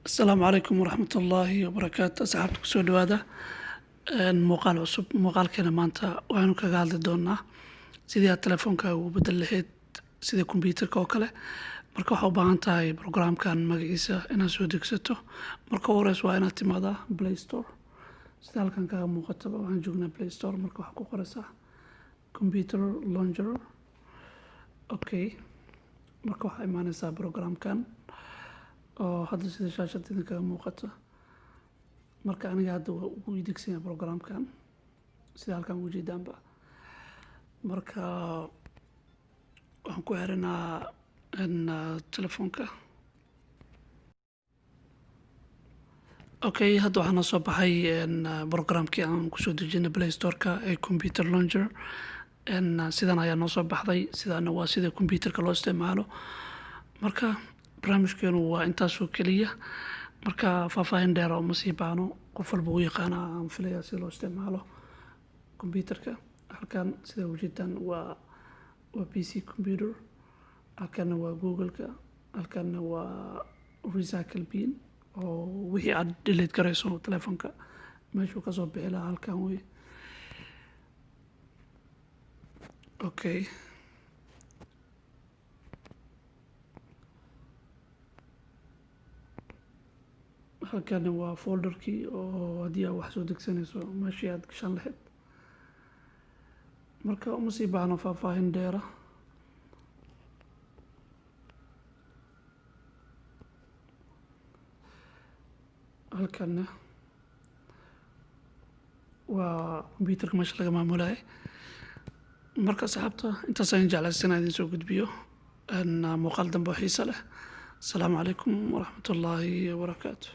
السلام عليكم ورحمة الله وبركاته أصحابتك soo dhawaada muuqaal cusub muuqaalkeena maanta waxaanu kaga hadli doonaa sidii aad telefoonkaaga ugu bedel lahayd sida kombiyuutarka oo kale marka waxaa u baahan tahay programkan magaciisa inaad soo degsato marka ugu horeysa waa inaad timaadaa Play Store sida halkan kaga muuqataba waxaan joognaa Play Store marka waxaa ku qoraysaa computer launcher okay marka waxaa imaanaysaa programkan oo hadda sida shaashadda kaga muuqato marka aniga hadda ugu idegsanaa programkan sida halkan ugu jeedaanba marka waxaan ku xiranaa telefoonka okay hadda waxaa noo soo baxay programkii aan kusoo dejinay Play Store-ka ee computer launcher sidan ayaa noo soo baxday sidana waa sida kombiyuutarka loo isticmaalo marka barnaamijkeenu waa intaasoo keliya marka faahfaahin dheer oo ma sii baano qof walba uu yaqaana aan filayaa sida loo isticmaalo kombiyuutarka halkan sida ujeedaan waa PC computer halkan waa Google-ka halkan waa recycle bin oo wixii aad delete garayso telefoonka meeshuu ka soo bixi lahaa halkan wey okay halkan waa folderkii oo haddii aad wax soo degsanayso meeshii aad gashan lahayd marka uma sii baahno faahfaahin dheera halkan waa kombiyuutarka meesha laga maamulayo marka asxaabta intaas ayaan jeclaysanaa idin soo gudbiyo muuqaal dambe oo xiiso leh السلام عليكم ورحمة الله وبركاته